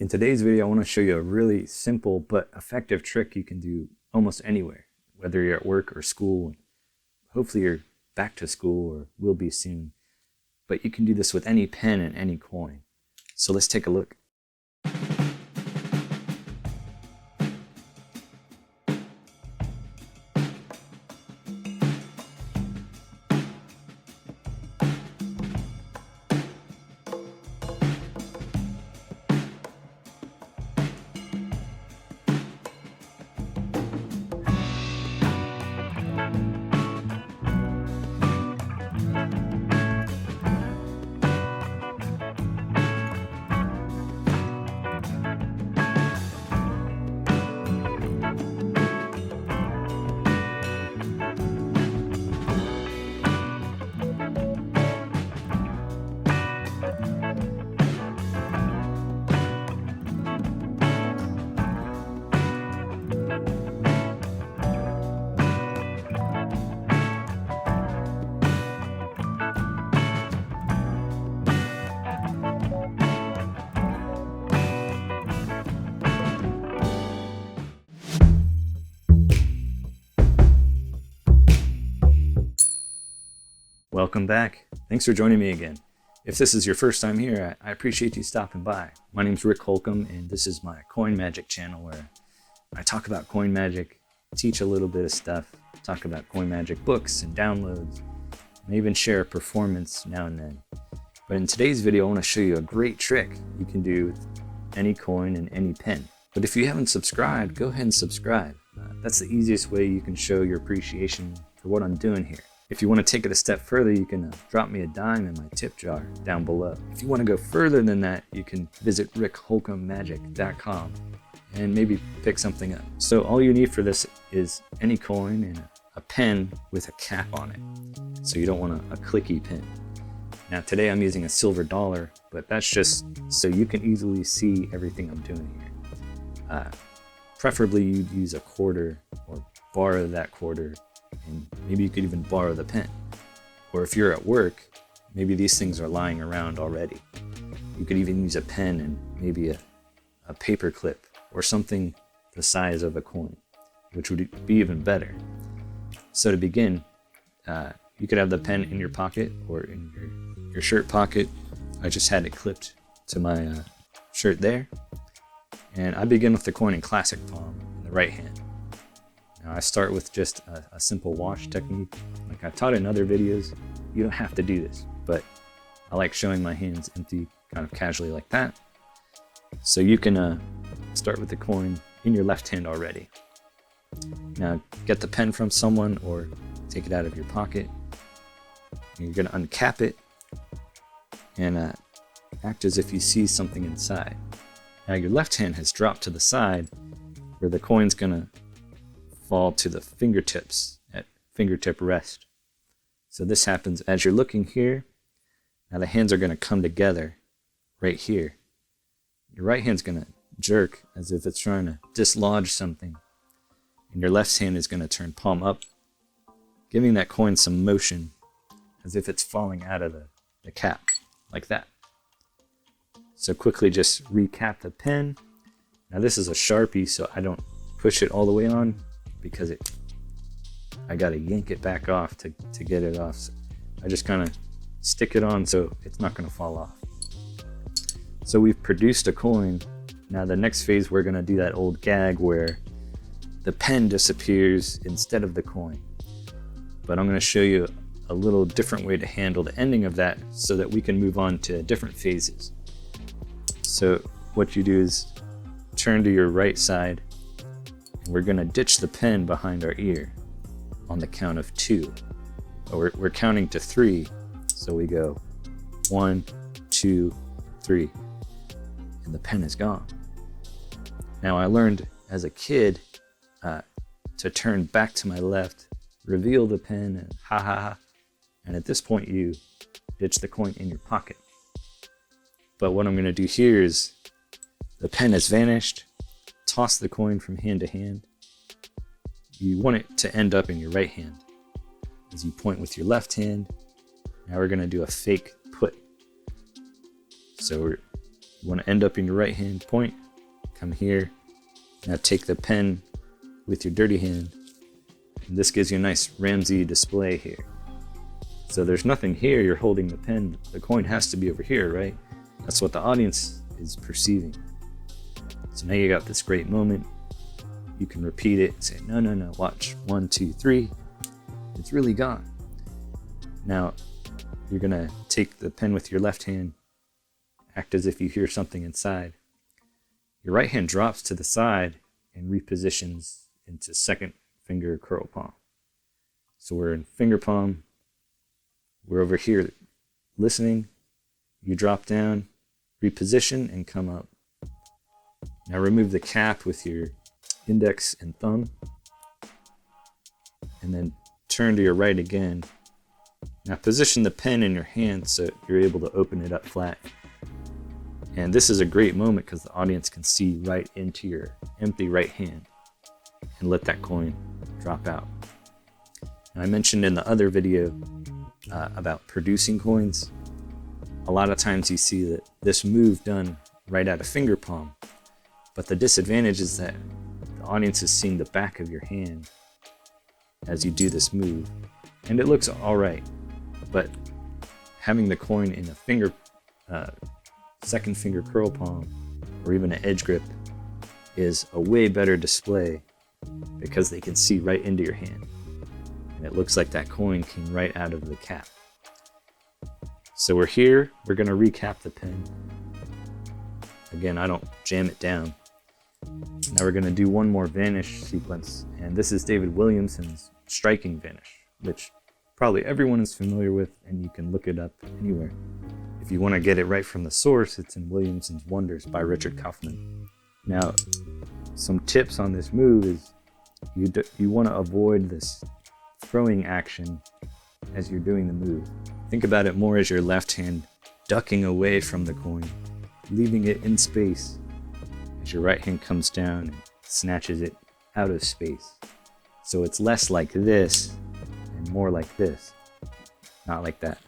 In today's video, I want to show you a really simple but effective trick you can do almost anywhere, whether you're at work or school. Hopefully you're back to school or will be soon, but you can do this with any pen and any coin. So let's take a look. Welcome back. Thanks for joining me again. If this is your first time here, I appreciate you stopping by. My name's Rick Holcomb, and this is my Coin Magic channel where I talk about coin magic, teach a little bit of stuff, talk about coin magic books and downloads, and even share a performance now and then. But in today's video, I want to show you a great trick you can do with any coin and any pen. But if you haven't subscribed, go ahead and subscribe. That's the easiest way you can show your appreciation for what I'm doing here. If you want to take it a step further, you can drop me a dime in my tip jar down below. If you want to go further than that, you can visit rickholcombmagic.com and maybe pick something up. So all you need for this is any coin and a pen with a cap on it. So you don't want a clicky pen. Now today I'm using a silver dollar, but that's just so you can easily see everything I'm doing here. Preferably you'd use a quarter or borrow that quarter, and maybe you could even borrow the pen. Or if you're at work, maybe these things are lying around already. You could even use a pen and maybe a paper clip or something the size of a coin, which would be even better. So to begin, you could have the pen in your pocket or in your shirt pocket. I just had it clipped to my shirt there. And I begin with the coin in classic palm in the right hand. Now I start with just a simple wash technique. Like I've taught in other videos, you don't have to do this, but I like showing my hands empty kind of casually like that. So you can start with the coin in your left hand already. Now get the pen from someone or take it out of your pocket. You're gonna uncap it and act as if you see something inside. Now your left hand has dropped to the side where the coin's gonna fall to the fingertips at fingertip rest. So this happens as you're looking here. Now the hands are gonna come together right here. Your right hand's gonna jerk as if it's trying to dislodge something. And your left hand is gonna turn palm up, giving that coin some motion as if it's falling out of the cap, like that. So quickly just recap the pen. Now this is a Sharpie, so I don't push it all the way on because I gotta yank it back off to get it off. So I just kind of stick it on so it's not gonna fall off. So we've produced a coin. Now the next phase, we're gonna do that old gag where the pen disappears instead of the coin. But I'm gonna show you a little different way to handle the ending of that so that we can move on to different phases. So what you do is turn to your right side, and we're gonna ditch the pen behind our ear on the count of 2. We're counting to 3, so we go 1, 2, 3, and the pen is gone. Now I learned as a kid to turn back to my left, reveal the pen, and ha ha ha, and at this point you ditch the coin in your pocket. But what I'm gonna do here is the pen has vanished, toss the coin from hand to hand. You want it to end up in your right hand. As you point with your left hand, now we're gonna do a fake put. So You want to end up in your right hand, point, come here. Now take the pen with your dirty hand, and this gives you a nice Ramsey display here. So there's nothing here, you're holding the pen, the coin has to be over here, right? That's what the audience is perceiving. So now you got this great moment. You can repeat it and say, no, watch, 1, 2, 3. It's really gone. Now, you're gonna take the pen with your left hand, act as if you hear something inside. Your right hand drops to the side and repositions into second finger curl palm. So we're in finger palm, we're over here listening, you drop down, reposition, and come up. Now remove the cap with your index and thumb, and then turn to your right again. Now position the pen in your hand so you're able to open it up flat. And this is a great moment because the audience can see right into your empty right hand and let that coin drop out. Now, I mentioned in the other video about producing coins. A lot of times you see that this move done right out of finger palm, but the disadvantage is that the audience is seeing the back of your hand as you do this move, and it looks all right, but having the coin in a finger, second finger curl palm, or even an edge grip is a way better display because they can see right into your hand, and it looks like that coin came right out of the cap. So we're here, we're gonna recap the pen. Again, I don't jam it down. Now we're gonna do one more vanish sequence, and this is David Williamson's striking vanish, which probably everyone is familiar with, and you can look it up anywhere. If you wanna get it right from the source, it's in Williamson's Wonders by Richard Kaufman. Now, some tips on this move is you wanna avoid this throwing action as you're doing the move. Think about it more as your left hand ducking away from the coin, leaving it in space as your right hand comes down and snatches it out of space. So it's less like this and more like this, not like that.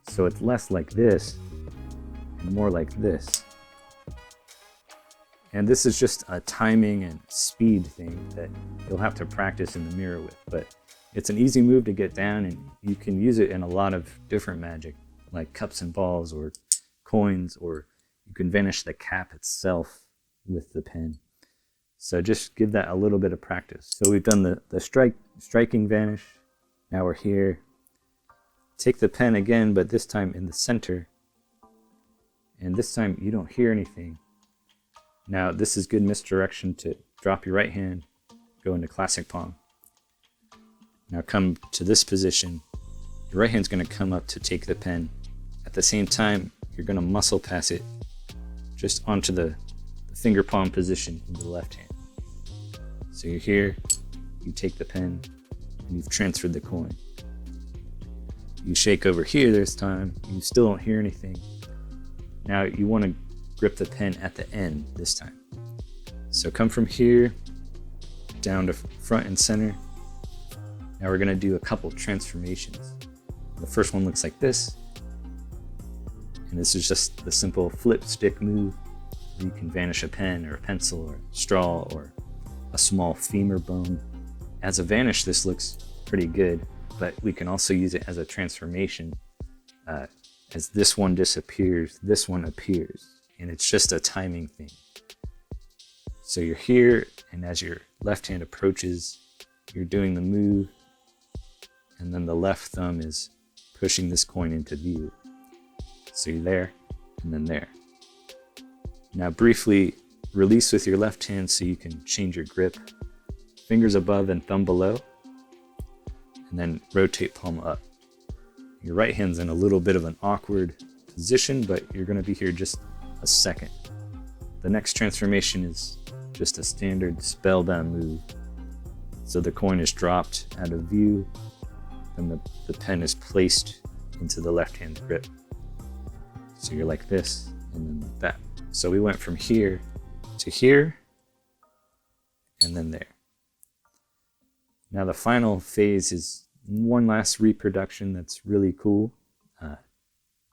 So it's less like this and more like this. And this is just a timing and speed thing that you'll have to practice in the mirror with, but it's an easy move to get down, and you can use it in a lot of different magic, like cups and balls or coins, or you can vanish the cap itself with the pen. So just give that a little bit of practice. So we've done the striking vanish. Now we're here. Take the pen again, but this time in the center. And this time you don't hear anything. Now this is good misdirection to drop your right hand, go into classic palm. Now come to this position. Your right hand's gonna come up to take the pen. At the same time, you're gonna muscle pass it just onto the finger palm position in the left hand. So you're here, you take the pen, and you've transferred the coin. You shake over here this time, you still don't hear anything. Now you wanna grip the pen at the end this time. So come from here, down to front and center. Now we're gonna do a couple transformations. The first one looks like this. And this is just the simple flip stick move. You can vanish a pen or a pencil or a straw or a small femur bone. As a vanish, this looks pretty good, but we can also use it as a transformation. As this one disappears, this one appears, and it's just a timing thing. So you're here, and as your left hand approaches, you're doing the move, and then the left thumb is pushing this coin into view. So you're there, and then there. Now briefly release with your left hand so you can change your grip. Fingers above and thumb below, and then rotate palm up. Your right hand's in a little bit of an awkward position, but you're gonna be here just a second. The next transformation is just a standard spellbound move. So the coin is dropped out of view, and the pen is placed into the left hand's grip. So you're like this, and then like that. So we went from here to here, and then there. Now the final phase is one last reproduction that's really cool.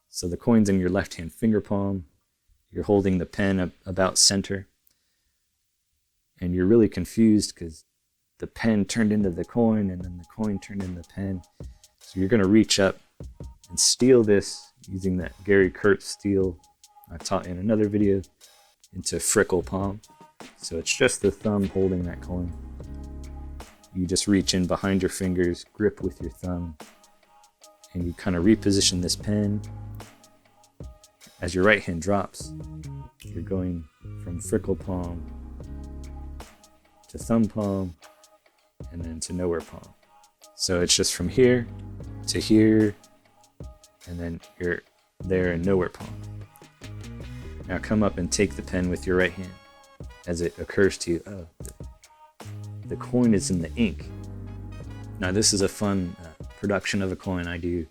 So the coin's in your left hand finger palm. you're holding the pen about center, and you're really confused because the pen turned into the coin and then the coin turned into the pen. So you're going to reach up and steal this using that Gary Kurtz steal I taught in another video into Frickle Palm. So it's just the thumb holding that coin. You just reach in behind your fingers, grip with your thumb, and you kind of reposition this pen. As your right hand drops, you're going from Frickle Palm to Thumb Palm and then to Nowhere Palm. So it's just from here to here, and then you're there in Nowhere Palm. Now come up and take the pen with your right hand as it occurs to you, oh, the coin is in the ink. Now this is a fun production of a coin I do.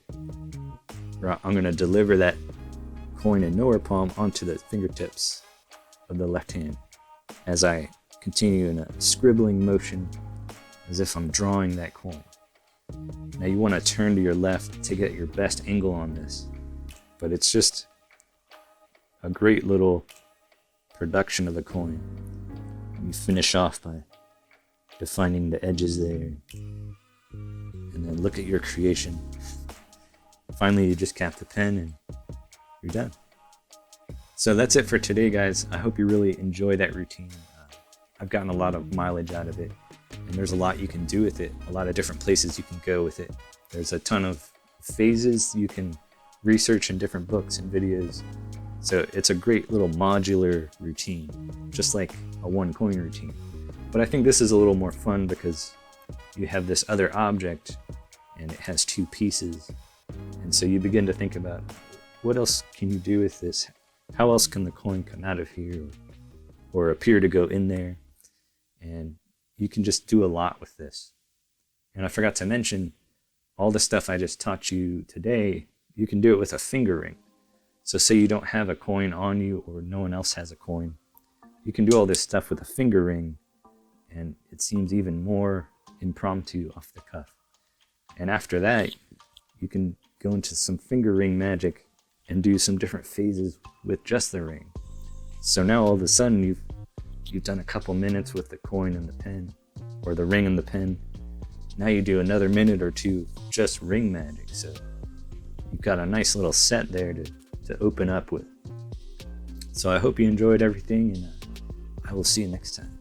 I'm going to deliver that coin in Nowhere Palm onto the fingertips of the left hand as I continue in a scribbling motion as if I'm drawing that coin. Now you want to turn to your left to get your best angle on this, but it's just a great little production of the coin. You finish off by defining the edges there, and then look at your creation. Finally, you just cap the pen and you're done. So that's it for today, guys. I hope you really enjoy that routine. I've gotten a lot of mileage out of it, and there's a lot you can do with it, a lot of different places you can go with it. There's a ton of phases you can research in different books and videos. So it's a great little modular routine, just like a one coin routine. But I think this is a little more fun because you have this other object and it has two pieces. And so you begin to think about, what else can you do with this? How else can the coin come out of here or appear to go in there? And you can just do a lot with this. And I forgot to mention, all the stuff I just taught you today, you can do it with a finger ring. So say you don't have a coin on you or no one else has a coin, you can do all this stuff with a finger ring, and it seems even more impromptu, off the cuff. And after that, you can go into some finger ring magic and do some different phases with just the ring. So now all of a sudden you've done a couple minutes with the coin and the pen, or the ring and the pen. Now you do another minute or two just ring magic. So you've got a nice little set there to open up with. So I hope you enjoyed everything, and I will see you next time.